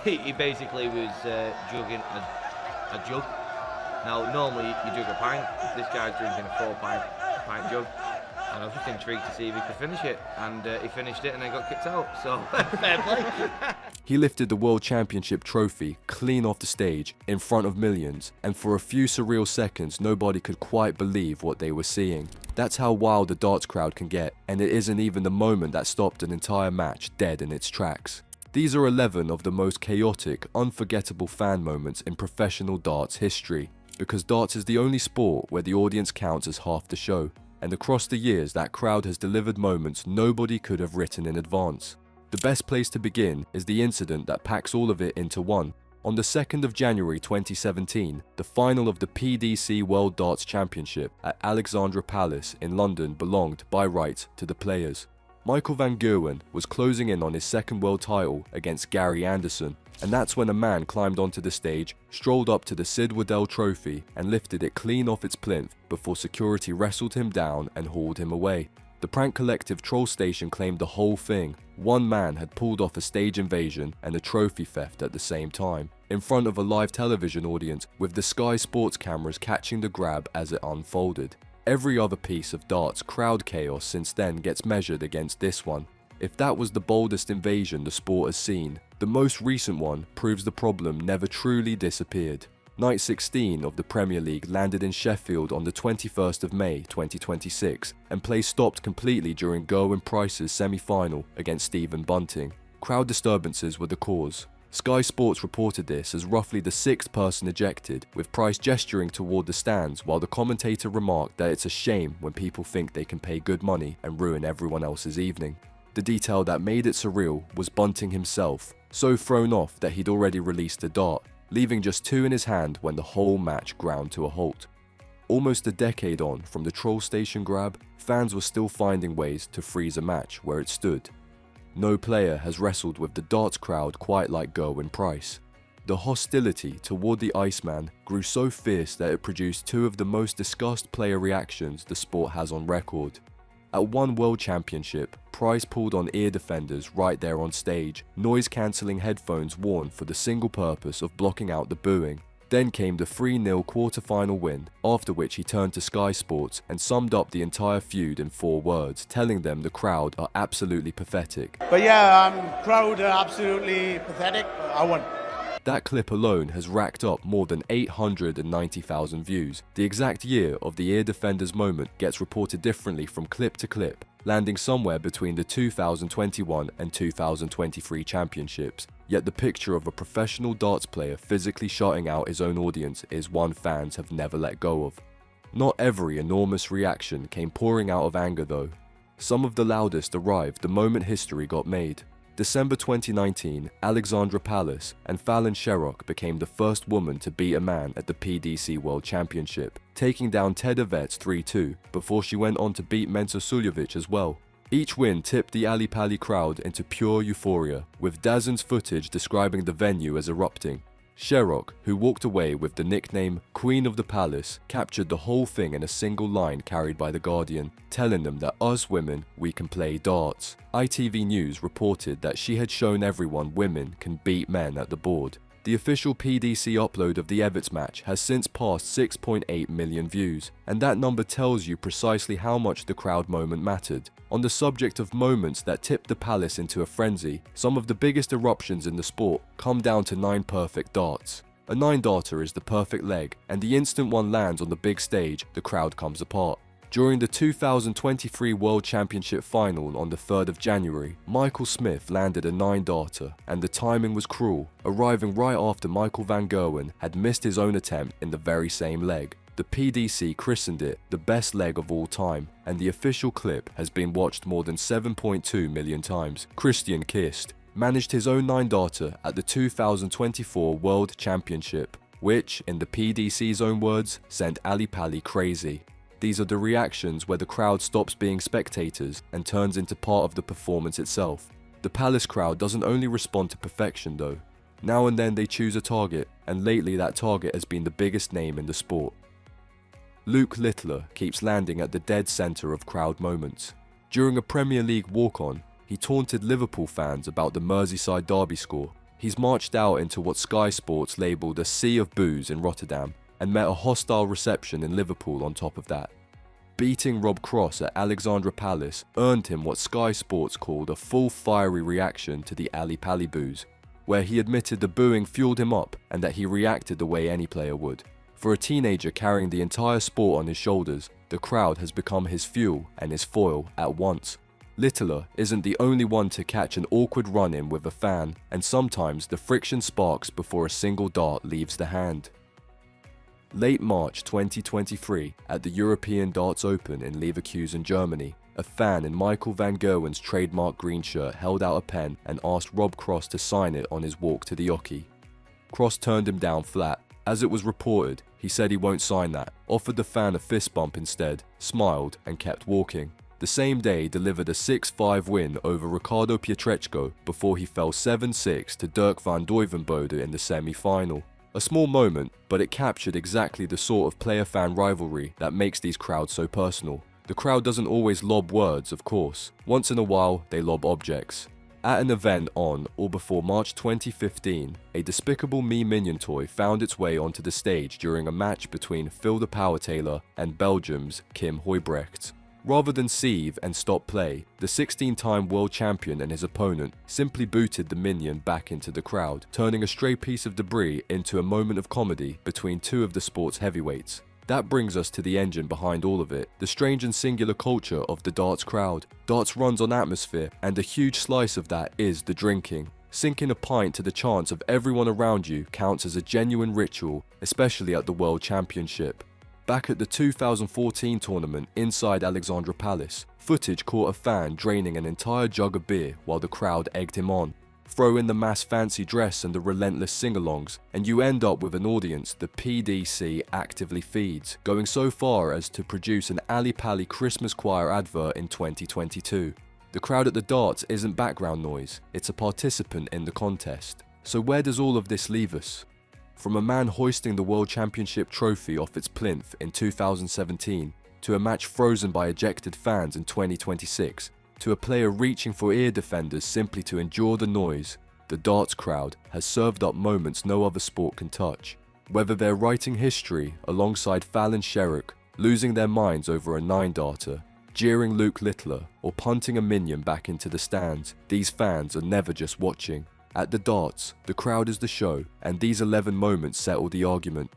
He basically was jugging a jug. Now, normally you jug a pint. This guy's drinking a 4 pint jug. And I was just intrigued to see if he could finish it. And he finished it and then got kicked out. So, fair play. He lifted the World Championship trophy clean off the stage in front of millions, and for a few surreal seconds nobody could quite believe what they were seeing. That's how wild the darts crowd can get, and it isn't even the moment that stopped an entire match dead in its tracks. These are 11 of the most chaotic, unforgettable fan moments in professional darts history, because darts is the only sport where the audience counts as half the show, and across the years that crowd has delivered moments nobody could have written in advance. The best place to begin is the incident that packs all of it into one. On the 2nd of January 2017, the final of the PDC World Darts Championship at Alexandra Palace in London belonged by right to the players. Michael van Gerwen was closing in on his second world title against Gary Anderson, and that's when a man climbed onto the stage, strolled up to the Sid Waddell Trophy and lifted it clean off its plinth before security wrestled him down and hauled him away. The prank collective Trollstation claimed the whole thing. One man had pulled off a stage invasion and a trophy theft at the same time, in front of a live television audience with the Sky Sports cameras catching the grab as it unfolded. Every other piece of darts crowd chaos since then gets measured against this one. If that was the boldest invasion the sport has seen, the most recent one proves the problem never truly disappeared. Night 16 of the Premier League landed in Sheffield on the 21st of May 2026, and play stopped completely during Gerwyn Price's semi-final against Stephen Bunting. Crowd disturbances were the cause. Sky Sports reported this as roughly the 6th person ejected, with Price gesturing toward the stands while the commentator remarked that it's a shame when people think they can pay good money and ruin everyone else's evening. The detail that made it surreal was Bunting himself, so thrown off that he'd already released a dart, leaving just 2 in his hand when the whole match ground to a halt. Almost a decade on from the Trollstation grab, fans were still finding ways to freeze a match where it stood. No player has wrestled with the darts crowd quite like Gerwyn Price. The hostility toward the Iceman grew so fierce that it produced 2 of the most discussed player reactions the sport has on record. At one World Championship, Price pulled on ear defenders right there on stage, noise-cancelling headphones worn for the single purpose of blocking out the booing. Then came the 3-0 quarter-final win, after which he turned to Sky Sports and summed up the entire feud in 4 words, telling them the crowd are absolutely pathetic. But yeah, crowd are absolutely pathetic. I won. That clip alone has racked up more than 890,000 views. The exact year of the ear defender's moment gets reported differently from clip to clip, landing somewhere between the 2021 and 2023 championships. Yet the picture of a professional darts player physically shutting out his own audience is one fans have never let go of. Not every enormous reaction came pouring out of anger though. Some of the loudest arrived the moment history got made. December 2019, Alexandra Palace and Fallon Sherrock became the first woman to beat a man at the PDC World Championship, taking down Evetts 3-2 before she went on to beat Mensur Suljovic as well. Each win tipped the Ali Pali crowd into pure euphoria, with DAZN's footage describing the venue as erupting. Sherrock, who walked away with the nickname Queen of the Palace, captured the whole thing in a single line carried by The Guardian, telling them that us women, we can play darts. ITV News reported that she had shown everyone women can beat men at the board. The official PDC upload of the Evetts match has since passed 6.8 million views, and that number tells you precisely how much the crowd moment mattered. On the subject of moments that tipped the Palace into a frenzy, some of the biggest eruptions in the sport come down to 9 perfect darts. A 9-darter is the perfect leg, and the instant one lands on the big stage, the crowd comes apart. During the 2023 World Championship final on the 3rd of January, Michael Smith landed a 9-darter, and the timing was cruel, arriving right after Michael van Gerwen had missed his own attempt in the very same leg. The PDC christened it the best leg of all time, and the official clip has been watched more than 7.2 million times. Christian Kist managed his own 9-darter at the 2024 World Championship, which, in the PDC's own words, sent Ali Pali crazy. These are the reactions where the crowd stops being spectators and turns into part of the performance itself. The Palace crowd doesn't only respond to perfection though. Now and then they choose a target, and lately that target has been the biggest name in the sport. Luke Littler keeps landing at the dead centre of crowd moments. During a Premier League walk-on, he taunted Liverpool fans about the Merseyside derby score, He's marched out into what Sky Sports labelled a sea of boos in Rotterdam and met a hostile reception in Liverpool on top of that. Beating Rob Cross at Alexandra Palace earned him what Sky Sports called a full fiery reaction to the Ali Pali boos, where he admitted the booing fueled him up and that he reacted the way any player would. For a teenager carrying the entire sport on his shoulders, the crowd has become his fuel and his foil at once. Littler isn't the only one to catch an awkward run-in with a fan, and sometimes the friction sparks before a single dart leaves the hand. Late March 2023, at the European Darts Open in Leverkusen, Germany, a fan in Michael van Gerwen's trademark green shirt held out a pen and asked Rob Cross to sign it on his walk to the Oki. Cross turned him down flat. As it was reported, he said he won't sign that, offered the fan a fist bump instead, smiled and kept walking. The same day delivered a 6-5 win over Ricardo Pietreczko before he fell 7-6 to Dirk van Duijvenbode in the semi-final. A small moment, but it captured exactly the sort of player-fan rivalry that makes these crowds so personal. The crowd doesn't always lob words, of course. Once in a while, they lob objects. At an event on or before March 2015, a Despicable Me Minion toy found its way onto the stage during a match between Phil the Power Taylor and Belgium's Kim Huybrechts. Rather than sieve and stop play, the 16-time world champion and his opponent simply booted the minion back into the crowd, turning a stray piece of debris into a moment of comedy between two of the sport's heavyweights. That brings us to the engine behind all of it, the strange and singular culture of the darts crowd. Darts runs on atmosphere, and a huge slice of that is the drinking. Sinking a pint to the chants of everyone around you counts as a genuine ritual, especially at the World Championship. Back at the 2014 tournament inside Alexandra Palace, footage caught a fan draining an entire jug of beer while the crowd egged him on. Throw in the mass fancy dress and the relentless sing-alongs, and you end up with an audience the PDC actively feeds, going so far as to produce an Ali Pali Christmas choir advert in 2022. The crowd at the darts isn't background noise, it's a participant in the contest. So where does all of this leave us? From a man hoisting the World Championship trophy off its plinth in 2017, to a match frozen by ejected fans in 2026, to a player reaching for ear defenders simply to endure the noise, the darts crowd has served up moments no other sport can touch. Whether they're writing history alongside Fallon Sherrock, losing their minds over a 9-darter, jeering Luke Littler, or punting a minion back into the stands, these fans are never just watching. At the darts, the crowd is the show, and these 11 moments settle the argument.